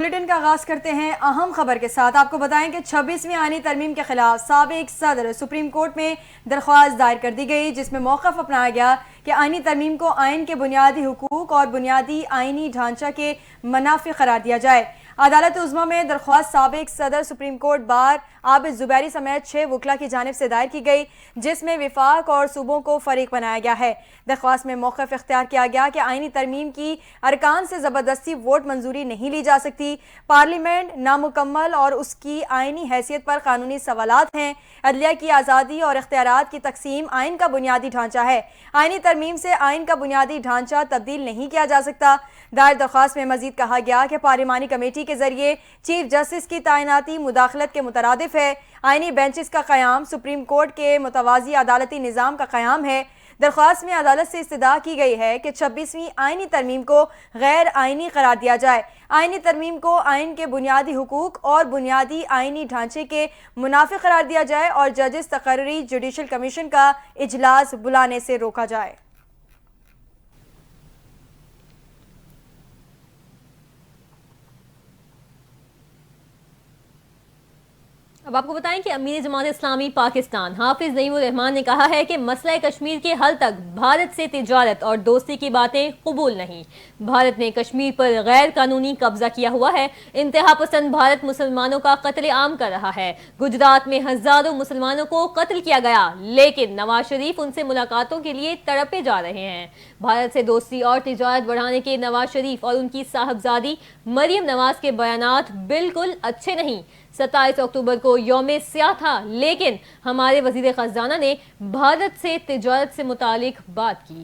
Bulletin کا آغاز کرتے ہیں اہم خبر کے ساتھ۔ آپ کو بتائیں کہ 26ویں آئینی ترمیم کے خلاف سابق صدر سپریم کورٹ میں درخواست دائر کر دی گئی، جس میں موقف اپنایا گیا کہ آئینی ترمیم کو آئین کے بنیادی حقوق اور بنیادی آئینی ڈھانچہ کے منافی قرار دیا جائے۔ عدالت عظمیٰ میں درخواست سابق صدر سپریم کورٹ بار عابد زبیری سمیت 6 وکلاء کی جانب سے دائر کی گئی، جس میں وفاق اور صوبوں کو فریق بنایا گیا ہے۔ درخواست میں موقف اختیار کیا گیا کہ آئینی ترمیم کی ارکان سے زبردستی ووٹ منظوری نہیں لی جا سکتی، پارلیمنٹ نامکمل اور اس کی آئینی حیثیت پر قانونی سوالات ہیں، عدلیہ کی آزادی اور اختیارات کی تقسیم آئین کا بنیادی ڈھانچہ ہے، آئینی ترمیم سے آئین کا بنیادی ڈھانچہ تبدیل نہیں کیا جا سکتا۔ دائر درخواست میں مزید کہا گیا کہ پارلیمانی کمیٹی کے ذریعے چیف جسٹس کی تعیناتی مداخلت کے مترادف ہے، آئینی بینچز کا قیام سپریم کورٹ کے متوازی عدالتی نظام کا قیام ہے۔ درخواست میں عدالت سے استدعا کی گئی ہے کہ 26ویں آئینی ترمیم کو غیر آئینی قرار دیا جائے، آئینی ترمیم کو آئین کے بنیادی حقوق اور بنیادی آئینی ڈھانچے کے منافی قرار دیا جائے اور ججز تقرری جوڈیشل کمیشن کا اجلاس بلانے سے روکا جائے۔ اب آپ کو بتائیں کہ امیر جماعت اسلامی پاکستان حافظ نعیم الرحمان نے کہا ہے کہ مسئلہ کشمیر کے حل تک بھارت سے تجارت اور دوستی کی باتیں قبول نہیں۔ بھارت نے کشمیر پر غیر قانونی قبضہ کیا ہوا ہے، انتہا پسند بھارت مسلمانوں کا قتل عام کر رہا ہے۔ گجرات میں ہزاروں مسلمانوں کو قتل کیا گیا، لیکن نواز شریف ان سے ملاقاتوں کے لیے تڑپے جا رہے ہیں۔ بھارت سے دوستی اور تجارت بڑھانے کے نواز شریف اور ان کی صاحبزادی مریم نواز کے بیانات بالکل اچھے نہیں۔ 27 اکتوبر کو یوم سیاہ تھا، لیکن ہمارے وزیر خزانہ نے بھارت سے تجارت سے متعلق بات کی۔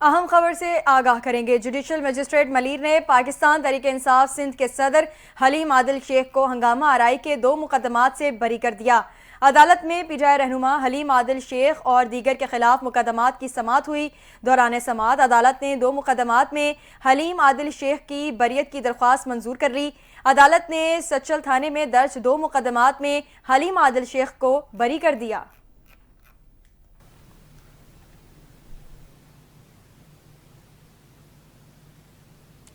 اہم خبر سے آگاہ کریں گے۔ جوڈیشل مجسٹریٹ ملیر نے پاکستان تحریک انصاف سندھ کے صدر حلیم عادل شیخ کو ہنگامہ آرائی کے 2 مقدمات سے بری کر دیا۔ عدالت میں پی ٹی آئی رہنما حلیم عادل شیخ اور دیگر کے خلاف مقدمات کی سماعت ہوئی۔ دوران سماعت عدالت نے 2 مقدمات میں حلیم عادل شیخ کی بریت کی درخواست منظور کر لی۔ عدالت نے سچل تھانے میں درج 2 مقدمات میں حلیم عادل شیخ کو بری کر دیا۔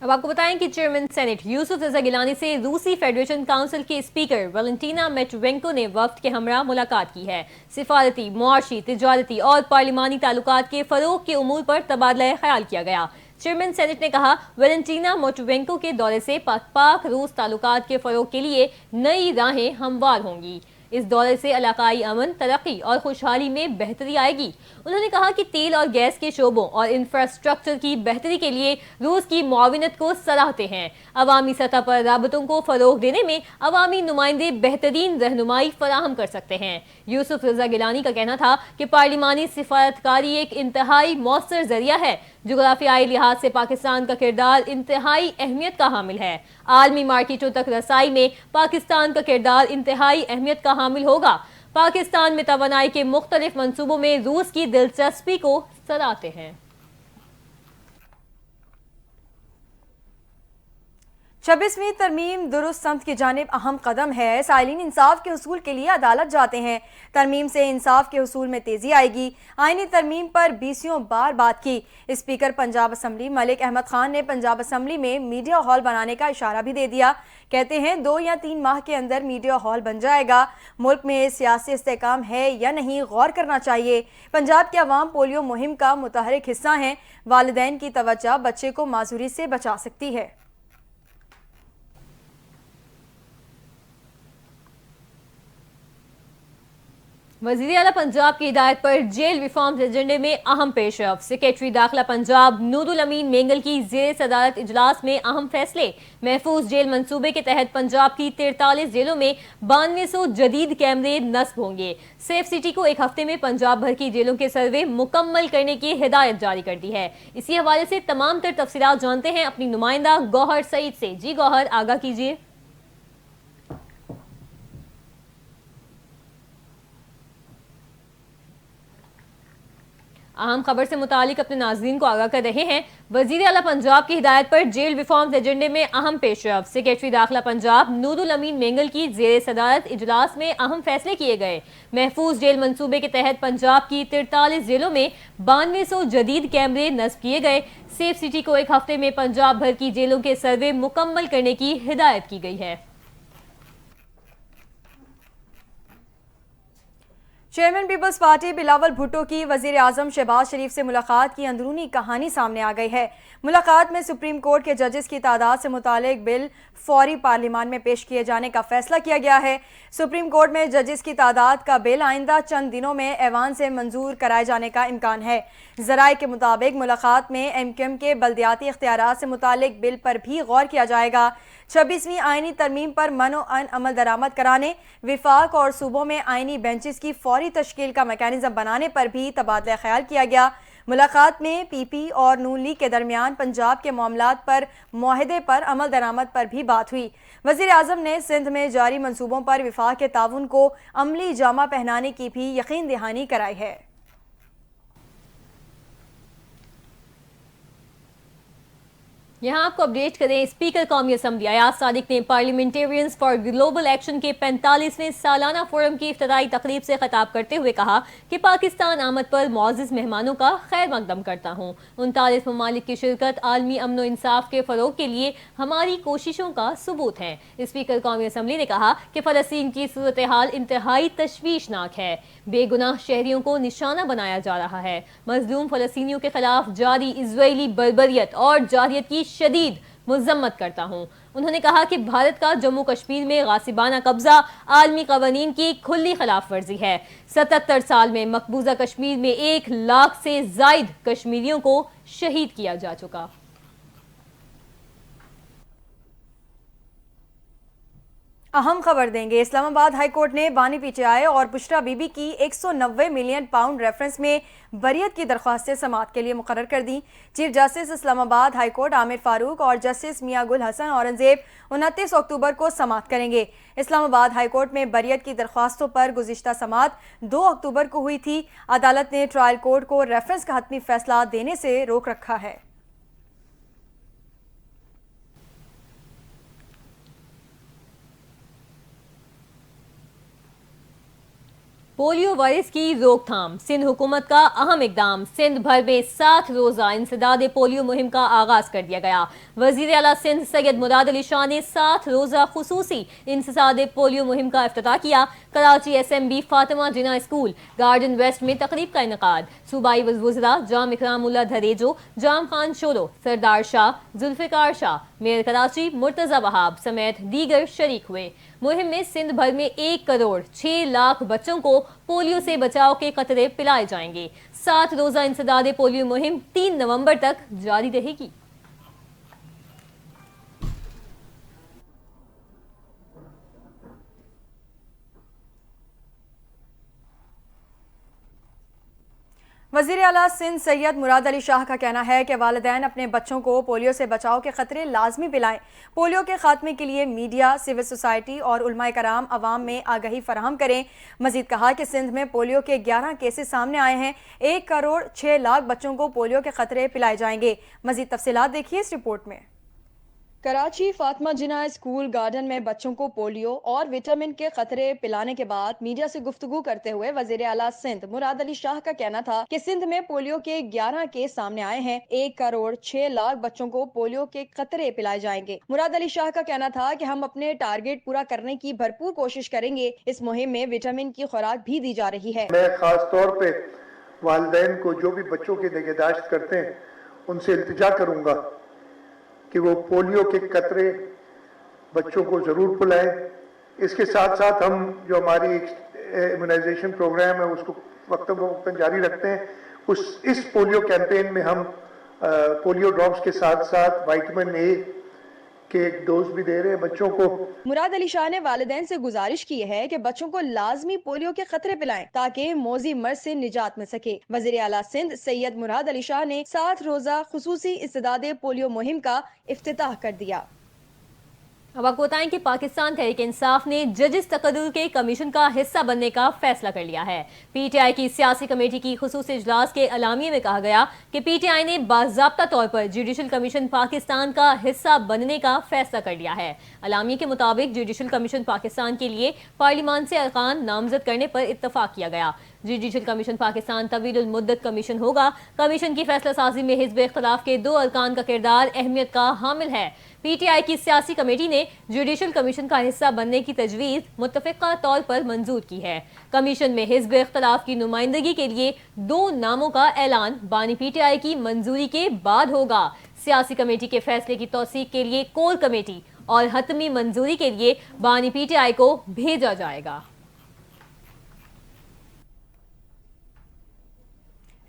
اب آپ کو بتائیں کہ چیئرمین سینٹ یوسف رضا گیلانی سے روسی فیڈریشن کونسل کے اسپیکر ویلنٹینا میٹوینکو نے وفد کے ہمراہ ملاقات کی ہے۔ سفارتی، معاشی، تجارتی اور پارلیمانی تعلقات کے فروغ کے امور پر تبادلہ خیال کیا گیا۔ چیئرمین سینٹ نے کہا، ویلنٹینا میٹوینکو کے دورے سے پاک روس تعلقات کے فروغ کے لیے نئی راہیں ہموار ہوں گی۔ اس دورے سے علاقائی امن، ترقی اور خوشحالی میں بہتری آئے گی۔ انہوں نے کہا کہ تیل اور گیس کے شعبوں اور انفراسٹرکچر کی بہتری کے لیے روس کی معاونت کو سراہتے ہیں۔ عوامی سطح پر رابطوں کو فروغ دینے میں عوامی نمائندے بہترین رہنمائی فراہم کر سکتے ہیں۔ یوسف رضا گیلانی کا کہنا تھا کہ پارلیمانی سفارتکاری ایک انتہائی مؤثر ذریعہ ہے۔ جغرافیائی لحاظ سے پاکستان کا کردار انتہائی اہمیت کا حامل ہے۔ عالمی مارکیٹوں تک رسائی میں پاکستان کا کردار انتہائی اہمیت کا حامل ہوگا۔ پاکستان میں توانائی کے مختلف منصوبوں میں روس کی دلچسپی کو سراہتے ہیں۔ 26ویں ترمیم درست سمت کی جانب اہم قدم ہے۔ سائلین انصاف کے حصول کے لیے عدالت جاتے ہیں۔ ترمیم سے انصاف کے حصول میں تیزی آئے گی۔ آئینی ترمیم پر 20 بار بات کی۔ اسپیکر پنجاب اسمبلی ملک احمد خان نے پنجاب اسمبلی میں میڈیا ہال بنانے کا اشارہ بھی دے دیا۔ کہتے ہیں 2 یا 3 ماہ کے اندر میڈیا ہال بن جائے گا۔ ملک میں سیاسی استحکام ہے یا نہیں، غور کرنا چاہیے۔ پنجاب کے عوام پولیو مہم کا متحرک حصہ ہیں۔ والدین کی توجہ بچے کو معذوری سے بچا سکتی ہے۔ وزیر اعلیٰ پنجاب کی ہدایت پر جیل ریفارمز ایجنڈے میں اہم پیش رفت۔ سیکریٹری داخلہ پنجاب نور الامین مینگل کی زیر صدارت اجلاس میں اہم فیصلے۔ محفوظ جیل منصوبے کے تحت پنجاب کی 43 جیلوں میں 9200 جدید کیمرے نصب ہوں گے۔ سیف سٹی کو ایک ہفتے میں پنجاب بھر کی جیلوں کے سروے مکمل کرنے کی ہدایت جاری کر دی ہے۔ اسی حوالے سے تمام تر تفصیلات جانتے ہیں اپنی نمائندہ گوہر سعید سے۔ جی گوہر، آگاہ کیجیے۔ اہم خبر سے متعلق اپنے ناظرین کو آگاہ کر رہے ہیں۔ وزیر اعلیٰ پنجاب کی ہدایت پر جیل ریفارمز ایجنڈے میں اہم پیش رفت۔ سیکریٹری داخلہ پنجاب نور الامین مینگل کی زیر صدارت اجلاس میں اہم فیصلے کیے گئے۔ محفوظ جیل منصوبے کے تحت پنجاب کی 43 جیلوں میں 9200 جدید کیمرے نصب کیے گئے۔ سیف سٹی کو ایک ہفتے میں پنجاب بھر کی جیلوں کے سروے مکمل کرنے کی ہدایت کی گئی ہے۔ چیئرمین پیپلز پارٹی بلاول بھٹو کی وزیر اعظم شہباز شریف سے ملاقات کی اندرونی کہانی سامنے آ گئی ہے۔ ملاقات میں سپریم کورٹ کے ججز کی تعداد سے متعلق بل فوری پارلیمان میں پیش کیے جانے کا فیصلہ کیا گیا ہے۔ سپریم کورٹ میں ججز کی تعداد کا بل آئندہ چند دنوں میں ایوان سے منظور کرائے جانے کا امکان ہے۔ ذرائع کے مطابق ملاقات میں ایم کیو ایم کے بلدیاتی اختیارات سے متعلق بل پر بھی غور کیا جائے گا۔ 26ویں آئینی ترمیم پر من و عمل درآمد کرانے، وفاق اور صوبوں میں آئینی بینچز کی فوری تشکیل کا میکانزم بنانے پر بھی تبادلہ خیال کیا گیا۔ ملاقات میں پی پی اور نون لیگ کے درمیان پنجاب کے معاملات پر معاہدے پر عمل درآمد پر بھی بات ہوئی۔ وزیر اعظم نے سندھ میں جاری منصوبوں پر وفاق کے تعاون کو عملی جامہ پہنانے کی بھی یقین دہانی کرائی ہے۔ یہاں آپ کو اپڈیٹ کریں، اسپیکر قومی اسمبلی ایاز صادق نے پارلیمنٹیرینز فار گلوبل ایکشن کے 45ویں سالانہ فورم کی افتتاحی تقریب سے خطاب کرتے ہوئے کہا کہ پاکستان آمد پر معزز مہمانوں کا خیر مقدم کرتا ہوں۔ 39 ممالک کی شرکت عالمی امن و انصاف کے فروغ کے لیے ہماری کوششوں کا ثبوت ہے۔ اسپیکر قومی اسمبلی نے کہا کہ فلسطین کی صورتحال انتہائی تشویشناک ہے، بے گناہ شہریوں کو نشانہ بنایا جا رہا ہے۔ مظلوم فلسطینیوں کے خلاف جاری اسرائیلی بربریت اور جارحیت کی شدید مذمت کرتا ہوں۔ انہوں نے کہا کہ بھارت کا جموں کشمیر میں غاصبانہ قبضہ عالمی قوانین کی کھلی خلاف ورزی ہے۔ 77 سال میں مقبوضہ کشمیر میں 1 لاکھ سے زائد کشمیریوں کو شہید کیا جا چکا۔ اہم خبر دیں گے، اسلام آباد ہائی کورٹ نے بانی پی ٹی آئی اور بشرا بی بی کی 190 ملین پاؤنڈ ریفرنس میں بریت کی درخواستیں سماعت کے لیے مقرر کر دیں۔ چیف جسٹس اسلام آباد ہائی کورٹ عامر فاروق اور جسٹس میاں گل حسن اورنگزیب 29 اکتوبر کو سماعت کریں گے۔ اسلام آباد ہائی کورٹ میں بریت کی درخواستوں پر گزشتہ سماعت 2 اکتوبر کو ہوئی تھی۔ عدالت نے ٹرائل کورٹ کو ریفرنس کا حتمی فیصلہ دینے سے روک رکھا ہے۔ پولیو وائرس کی روک تھام، سندھ حکومت کا اہم اقدام۔ سندھ بھر میں 7 روزہ انسداد پولیو مہم کا آغاز کر دیا گیا۔ وزیر اعلیٰ سندھ سید مراد علی شاہ نے 7 روزہ خصوصی انسداد پولیو مہم کا افتتاح کیا۔ Karachi S M B Fatima Jinnah school garden west میں تقریب کا انعقاد۔ صوبائی وزراء جام اکرام اللہ دھریجو، جام خان شورو، سردار شاہ، ذوالفقار شاہ، میئر کراچی مرتضی وہاب سمیت دیگر شریک ہوئے۔ مہم میں سندھ بھر میں 1 کروڑ 6 لاکھ بچوں کو پولیو سے بچاؤ کے قطرے پلائے جائیں گے۔ 7 روزہ انسداد پولیو مہم 3 نومبر تک جاری رہے گی۔ وزیر اعلیٰ سندھ سید مراد علی شاہ کا کہنا ہے کہ والدین اپنے بچوں کو پولیو سے بچاؤ کے خطرے لازمی پلائیں۔ پولیو کے خاتمے کے لیے میڈیا، سول سوسائٹی اور علماء کرام عوام میں آگہی فراہم کریں۔ مزید کہا کہ سندھ میں پولیو کے 11 کیسز سامنے آئے ہیں۔ 1 کروڑ 6 لاکھ بچوں کو پولیو کے خطرے پلائے جائیں گے۔ مزید تفصیلات دیکھیے اس رپورٹ میں۔ کراچی فاطمہ جناح اسکول گارڈن میں بچوں کو پولیو اور وٹامن کے خطرے پلانے کے بعد میڈیا سے گفتگو کرتے ہوئے وزیر اعلیٰ سندھ مراد علی شاہ کا کہنا تھا کہ سندھ میں پولیو کے 11 کیس سامنے آئے ہیں۔ 1 کروڑ 6 لاکھ بچوں کو پولیو کے خطرے پلائے جائیں گے۔ مراد علی شاہ کا کہنا تھا کہ ہم اپنے ٹارگیٹ پورا کرنے کی بھرپور کوشش کریں گے۔ اس مہم میں وٹامن کی خوراک بھی دی جا رہی ہے۔ میں خاص طور پہ والدین کو جو بھی بچوں کی نگہداشت کرتے ہیں ان سے التجا کروں گا کہ وہ پولیو کے قطرے بچوں کو ضرور پلائیں۔ اس کے ساتھ ساتھ ہم جو ہماری ایمونائزیشن پروگرام ہے اس کو وقتاً جاری رکھتے ہیں۔ اس پولیو کیمپین میں ہم پولیو ڈراپس کے ساتھ ساتھ وائٹامن اے کے ایک ڈوز بھی دے رہے ہیں بچوں کو۔ مراد علی شاہ نے والدین سے گزارش کی ہے کہ بچوں کو لازمی پولیو کے خطرے پلائیں تاکہ موذی مرض سے نجات مل سکے۔ وزیر اعلیٰ سندھ سید مراد علی شاہ نے 7 روزہ خصوصی انسداد پولیو مہم کا افتتاح کر دیا۔ अब आपको बताएं कि पाकिस्तान तहरीक इंसाफ ने जजिस तकद्दुर के कमीशन का हिस्सा बनने का फैसला कर लिया है। पीटीआई की सियासी कमेटी की खुसूसी इजलास के अलामिये में कहा गया कि पीटीआई ने बाज़ाब्ता तौर पर जुडिशल कमीशन पाकिस्तान का हिस्सा बनने का फैसला कर लिया है। अलामिये के मुताबिक जुडिशल कमीशन पाकिस्तान के लिए पार्लिमान से अरकान नामजद करने पर इत्तफाक किया गया। जुडिशल कमीशन पाकिस्तान तवील मुद्दत कमीशन होगा। कमीशन की फैसला साजी में हिज़्ब इख्तिलाफ के 2 अरकान का किरदार अहमियत का हामिल है। पीटीआई की सियासी कमेटी ने जुडिशल कमीशन का हिस्सा बनने की तजवीज़ मुत्तफ़िक़ा तौर पर मंजूर की है। कमीशन में हिज़्ब इख्तिलाफ की नुमाइंदगी के लिए 2 नामों का ऐलान बानी पीटीआई की मंजूरी के बाद होगा। सियासी कमेटी के फैसले की तौसीक के लिए कोर कमेटी और हतमी मंजूरी के लिए बानी पीटीआई को भेजा जाएगा।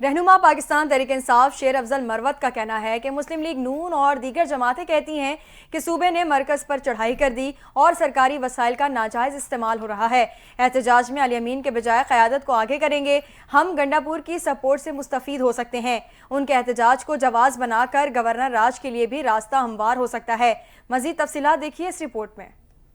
रहनुमा पाकिस्तान तहरीक इंसाफ शेर अफजल मरवत का कहना है कि मुस्लिम लीग नून और दीगर जमातें कहती हैं कि सूबे ने मरकज़ पर चढ़ाई कर दी और सरकारी वसाइल का नाजायज़ इस्तेमाल हो रहा है। एहतजाज में अली अमीन के बजाय क़यादत को आगे करेंगे। हम गंडापुर की सपोर्ट से मुस्तफ़ीद हो सकते हैं। उनके एहतजाज को जवाज़ बनाकर गवर्नर राज के लिए भी रास्ता हमवार हो सकता है। मज़ीद तफसीलात देखिए इस रिपोर्ट में।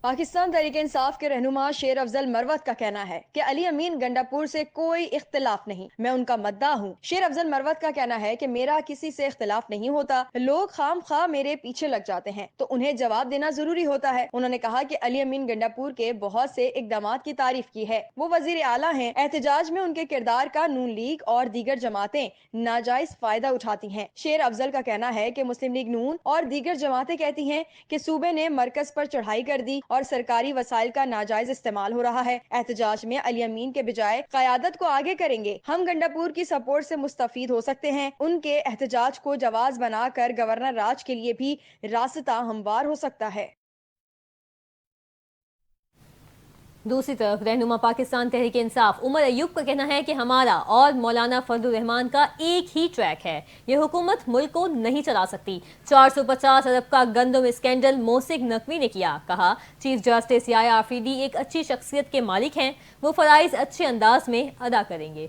पाकिस्तान तहरीक इंसाफ के रहनुमा शेर अफजल मरवत का कहना है कि अली अमीन गंडापुर से कोई इख्तिलाफ नहीं, मैं उनका मद्दा हूँ। शेर अफजल मरवत का कहना है कि मेरा किसी से इख्तिलाफ नहीं होता, लोग खाम खा मेरे पीछे लग जाते हैं तो उन्हें जवाब देना जरूरी होता है। उन्होंने कहा कि अली अमीन गंडापुर के बहुत से इकदाम की तारीफ की है, वो वजीर आला हैं। एहतजाज में उनके किरदार का नून लीग और दीगर जमातें नाजायज फायदा उठाती हैं। शेर अफजल का कहना है कि मुस्लिम लीग नून और दीगर जमातें कहती हैं कि सूबे ने मरकज पर चढ़ाई कर दी और सरकारी वसाइल का नाजायज इस्तेमाल हो रहा है। एहतजाज में अली अमीन के बजाय क़यादत को आगे करेंगे। हम गंडापुर की सपोर्ट से मुस्तफीद हो सकते हैं। उनके एहतजाज को जवाज बनाकर गवर्नर राज के लिए भी रास्ता हमवार हो सकता है। दूसरी तरफ रहनुमा पाकिस्तान तहरीक इंसाफ उमर अयूब का कहना है कि हमारा और मौलाना फजलुर रहमान का एक ही ट्रैक है, ये हुकूमत मुल्क को नहीं चला सकती। 450 अरब का गंदम स्कैंडल मोसिक नकवी ने किया। कहा चीफ जस्टिस याया आफरीदी एक अच्छी शख्सियत के मालिक हैं, वो फराइज अच्छे अंदाज में अदा करेंगे।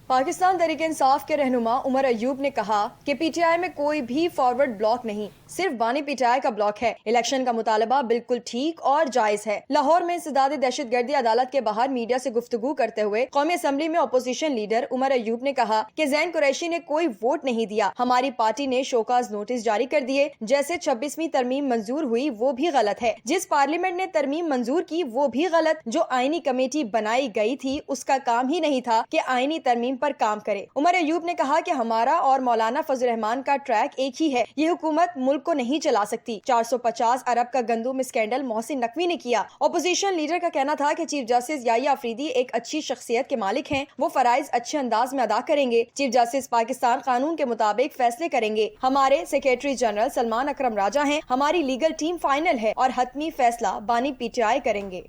पाकिस्तान तहरीक इंसाफ के रहनुमा उमर अयूब ने कहा कि पीटीआई में कोई भी फॉरवर्ड ब्लॉक नहीं, सिर्फ बानी पीटीआई का ब्लॉक है। इलेक्शन का मुतालबा बिल्कुल ठीक और जायज है। लाहौर में इंसदाद दहशतगर्दी अदालत के बाहर मीडिया से गुफ्तगू करते हुए कौमी असम्बली में अपोजिशन लीडर उमर अयूब ने कहा कि जैन कुरैशी ने कोई वोट नहीं दिया, हमारी पार्टी ने शोकाज नोटिस जारी कर दिए। जैसे 26वीं तरमीम मंजूर हुई वो भी गलत है, जिस पार्लियामेंट ने तरमीम मंजूर की वो भी गलत। जो आईनी कमेटी बनाई गई थी उसका काम ही नहीं था कि आईनी तरमीम पर काम करे। उमर अयूब ने कहा कि हमारा और मौलाना फजलुर रहमान का ट्रैक एक ही है, ये हुकूमत मुल्क को नहीं चला सकती। 450 अरब का गंदम स्कैंडल मोहसिन नकवी ने किया। अपोजिशन लीडर का कहना था कि चीफ जस्टिस याया आफरीदी एक अच्छी शख्सियत के मालिक हैं, वो फराइज अच्छे अंदाज में अदा करेंगे। चीफ जस्टिस पाकिस्तान कानून के मुताबिक फैसले करेंगे। हमारे सेक्रेटरी जनरल सलमान अकरम राजा हैं, हमारी लीगल टीम फाइनल है और हतमी फैसला बानी पीटीआई करेंगे।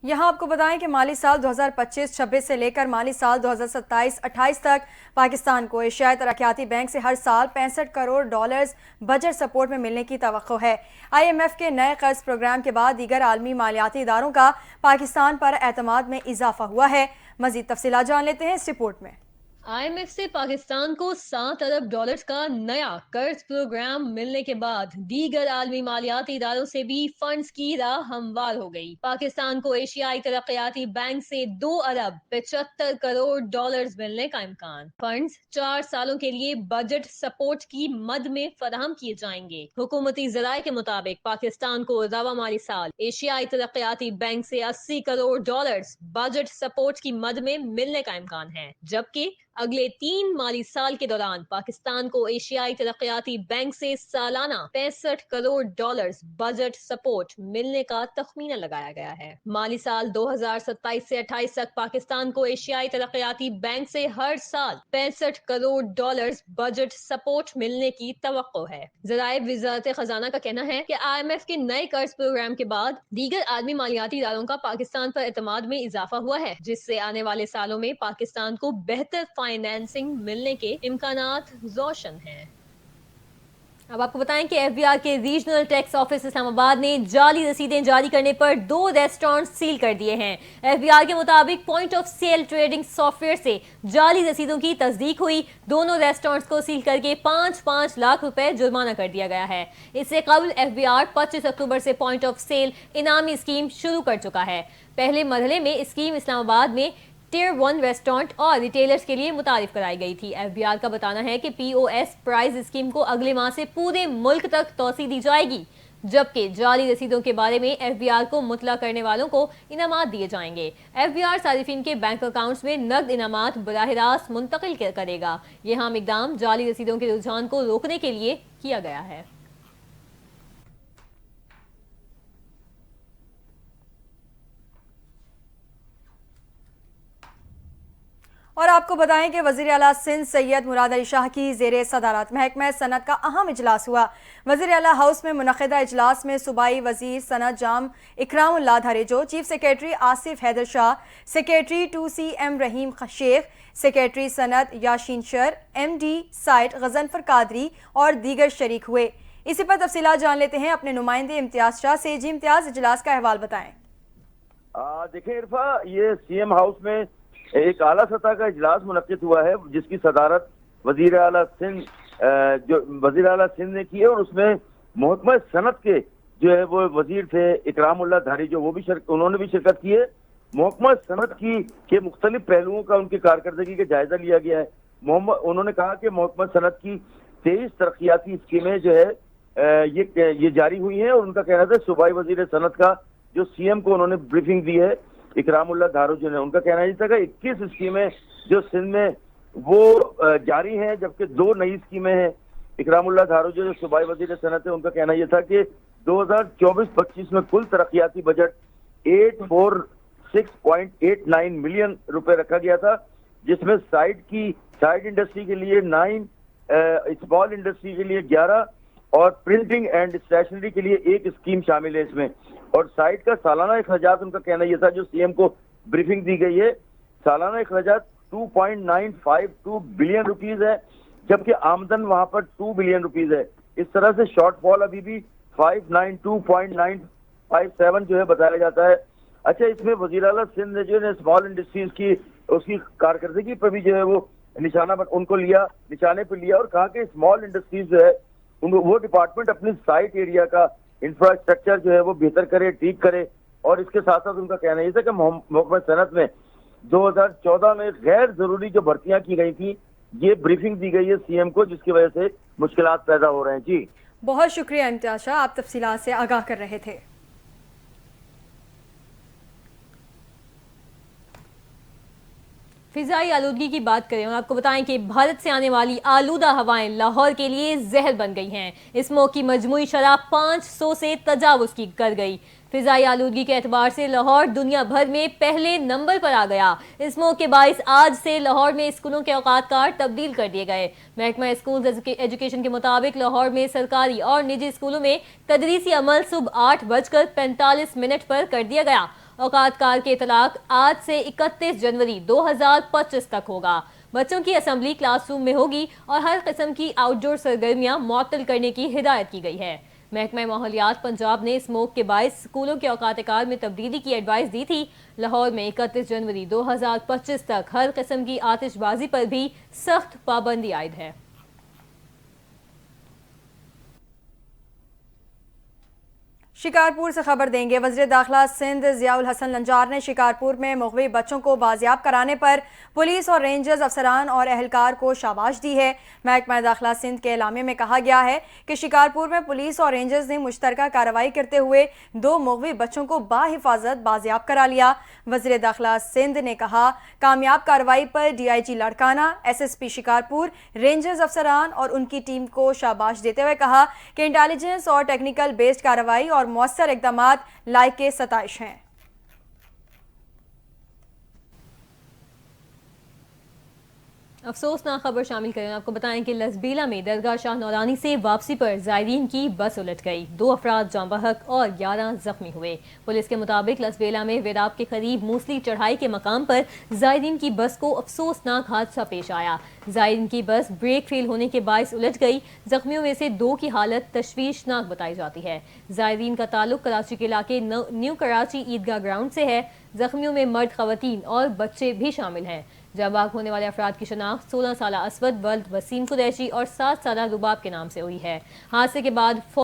यहाँ आपको बताएं कि माली साल 2025-26 से लेकर माली साल 2027-28 तक पाकिस्तान को एशियाई तरक्याती बैंक से हर साल 65 करोड़ डॉलर्स बजट सपोर्ट में मिलने की तवक्को है। IMF के नए कर्ज प्रोग्राम के बाद दीगर आलमी मालियाती इदारों का पाकिस्तान पर एतमाद में इजाफा हुआ है। मजीद तफसीलात जान लेते हैं इस रिपोर्ट में। IMF से पाकिस्तान को 7 अरब डॉलर्स का नया कर्ज प्रोग्राम मिलने के बाद दीगर आलमी मालियाती इदारों से भी फंड्स की राह हमवार हो गई। पाकिस्तान को एशियाई तरक्याती बैंक से 2 अरब 75 करोड़ डॉलर्स मिलने का इम्कान। फंड्स 4 सालों के लिए बजट सपोर्ट की मद में फराहम किए जाएंगे। हुकूमती ज़राए के मुताबिक पाकिस्तान को रवा माली साल एशियाई तरक्याती बैंक से 80 करोड़ डॉलर्स बजट सपोर्ट की मद में मिलने का इम्कान है, जबकि अगले 3 माली साल के दौरान पाकिस्तान को एशियाई तरक्याती बैंक से सालाना 65 करोड़ डॉलर्स बजट सपोर्ट मिलने का तखमीना लगाया गया है। माली साल 2027 से 28 तक पाकिस्तान को एशियाई तरक्याती बैंक से हर साल 65 करोड़ डॉलर्स बजट सपोर्ट मिलने की तवक्को है। ज़राए वज़ारत खजाना का कहना है कि IMF के नए कर्ज प्रोग्राम के बाद दीगर आलमी मालियाती इदारों का पाकिस्तान पर एतमाद में इजाफा हुआ है, जिससे आने वाले सालों में पाकिस्तान को बेहतर फाइनेंसिंग मिलने के इम्कानात रोशन हैं। अब आपको बताएं कि एफबीआर के रीजनल टैक्स ऑफिस इस्लामाबाद ने जाली रसीदें जारी करने पर 2 रेस्टोरेंट सील कर दिए हैं। एफबीआर के मुताबिक point of sale trading software से जाली रसीदों की तस्दीक हुई। दोनों रेस्टोरेंट्स को सील करके 5-5 लाख रुपए जुर्माना कर दिया गया है। इससे कबल एफबीआर 25 अक्टूबर से पॉइंट ऑफ सेल इनामी स्कीम शुरू कर चुका है। पहले मरहले में स्कीम इस्लामाबाद में टियर 1 रेस्टोरेंट और रिटेलर्स के लिए मुतारिफ कराई गई थी। एफबीआर का बताना है कि पीओएस प्राइज स्कीम को अगले माह से पूरे मुल्क तक तोसी दी जाएगी, जबकि जाली रसीदों के बारे में एफबीआर को मुतला करने वालों को इनामात दिए जाएंगे। एफबीआर सारिफिन के बैंक अकाउंट्स में नकद इनामात बराह रास्त मुंतकिल करेगा। यह अहम इकदाम जाली रसीदों के रुझान को रोकने के लिए किया गया है। और आपको बताएं कि वज़ीर आला सिंध सैयद मुराद अली शाह की ज़ेरे सदारत महकमा सनत का अहम इजलास हुआ। वज़ीर आला हाउस में मुनक़िदा इजलास में सूबाई वज़ीर सनत Jam Ikramullah Dharejo, chief secretary Asif Haider Shah, secretary 2CM Rahim Sheikh, secretary सनत याशीन शर, MD साइट गजनफर कादरी और दीगर शरीक हुए। इसी पर तफसीलात जान लेते हैं अपने नुमाइंदे इम्तियाज शाह से। जी इम्तियाज, इजलास का अहवाल बताएं। देखिए इरफा, ये CM हाउस में एक आला सतह का इजलास मुनक्किद हुआ है जिसकी सदारत वजीर आला सिंध ने की है, और उसमें महकमा सनत के जो है वो वजीर थे इकरामुल्लाह धारी, जो वो भी उन्होंने भी शिरकत की है। महकमा सनत की के मुख्तलिफ पहलुओं का उनकी कारकर्दगी का जायजा लिया गया है। उन्होंने कहा कि महकमा सनत की 23 तरक्याती स्कीमें जो है ये जारी हुई हैं, और उनका कहना था सूबाई वजीर सनत का जो CM को उन्होंने ब्रीफिंग दी है इकरामुल्लाह धारोजो ने, उनका कहना ये था कि 21 स्कीमें जो सिंध में वो जारी हैं, जबकि 2 नई स्कीमें हैं। इकरामुल्लाह धारोजो जो सूबाई वजीर सनत है, उनका कहना यह था कि 2024-25 में कुल तरक्याती बजट 846.89 मिलियन रुपए रखा गया था, जिसमें साइड इंडस्ट्री के लिए 9, स्मॉल इंडस्ट्री के लिए 11 और प्रिंटिंग एंड स्टेशनरी के लिए 1 स्कीम शामिल है इसमें। और साइट का सालाना अखराजात, उनका कहना यह था जो CM को ब्रीफिंग दी गई है, सालाना अखराजात 2.952 बिलियन रुपीज है, जबकि आमदन वहां पर 2 बिलियन रुपीज है। इस तरह से शॉर्टफॉल अभी भी 592.957 जो है बताया जाता है। अच्छा, इसमें वज़ीर आला सिंध ने जो है स्मॉल इंडस्ट्रीज की उसकी कारकर्दगी पर भी जो है वो निशाने पर लिया और कहा कि स्मॉल इंडस्ट्रीज जो है वो डिपार्टमेंट अपनी साइट एरिया का इंफ्रास्ट्रक्चर जो है वो बेहतर करे, ठीक करे। और इसके साथ साथ उनका कहना यह था कि महकमा सनत में 2014 में गैर जरूरी जो भर्तियां की गई थी, ये ब्रीफिंग दी गई है CM को, जिसकी वजह से मुश्किलात पैदा हो रहे हैं। जी बहुत शुक्रिया इम्तियाज शाह, आप तफसीलात से आगाह कर रहे थे। फिजाई आलूदगी की बात करें और आपको बताएं कि भारत से आने वाली आलूदा हवाएं लाहौर के लिए जहर बन गई हैं। स्मोक की मजमूई शरह 500 से तजावुज की कर गई। फिजाई आलूदगी के एतबार से लाहौर दुनिया भर में पहले नंबर पर आ गया। स्मोक के बाइस आज से लाहौर में स्कूलों के औकात तब्दील कर दिए गए। महकमा स्कूल एजुकेशन के मुताबिक लाहौर में सरकारी और निजी स्कूलों में तदरीसी अमल सुबह 8:45 पर कर दिया गया। औकात कार के इतलाक आज से 31 जनवरी 2025 तक होगा। बच्चों की असेंबली क्लासरूम में होगी और हर किस्म की आउटडोर सरगर्मियां मुअत्तल करने की हिदायत की गई है। महकमा माहौलियात पंजाब ने स्मोक के बाइस स्कूलों के औकात कार में तब्दीली की एडवाइस दी थी। लाहौर में 31 जनवरी 2025 तक हर किस्म की आतिशबाजी पर भी सख्त पाबंदी आयद है। शिकारपुर से खबर देंगे। वज़ीर दाखिला सिंध ज़ियाउल हसन लंजार ने शिकारपुर में मुग़वी बच्चों को बाजियाब कराने पर पुलिस और रेंजर्स अफसरान और अहलकार को शाबाश दी है। महकमा दाखिला सिंध के एलामे में कहा गया है कि शिकारपुर में पुलिस और रेंजर्स ने मुश्तरका कार्रवाई करते हुए 2 मुग़वी बच्चों को बाहिफाजत बाजियाब करा लिया। वज़ीर दाखिला सिंध ने कहा, कामयाब कार्रवाई पर DIG Larkana, SSP Shikarpur, rangers अफसरान और उनकी टीम को शाबाश देते हुए कहा कि इंटेलिजेंस और टेक्निकल बेस्ड कार्रवाई और मौसर इक़दामात लायके सताइश हैं। अफसोसनाक खबर शामिल करें। आपको बताएं कि लसबेला में दरगाह शाह नौरानी से वापसी पर जायरीन की बस उलट गई। 2 अफराद जाँ बहक और 11 जख्मी हुए। पुलिस के मुताबिक लसबेला में वेराब के करीब मूसली चढ़ाई के मकाम पर जायरीन की बस को अफसोसनाक हादसा पेश आया। जायरीन की बस ब्रेक फेल होने के बायस उलट गई। जख्मियों में से 2 की हालत तशवीशनाक बताई जाती है। जायरीन का ताल्लुक कराची के इलाके न्यू कराची ईदगाह ग्राउंड से है। जख्मियों में मर्द, खवातीन और बच्चे भी शामिल हैं। जाबाग होने वाले अफराद की शनाख्त 16 साला असवद वल्द वसीम कुरैशी और 7 साला रुबाब के नाम से हुई है। हादसे के बाद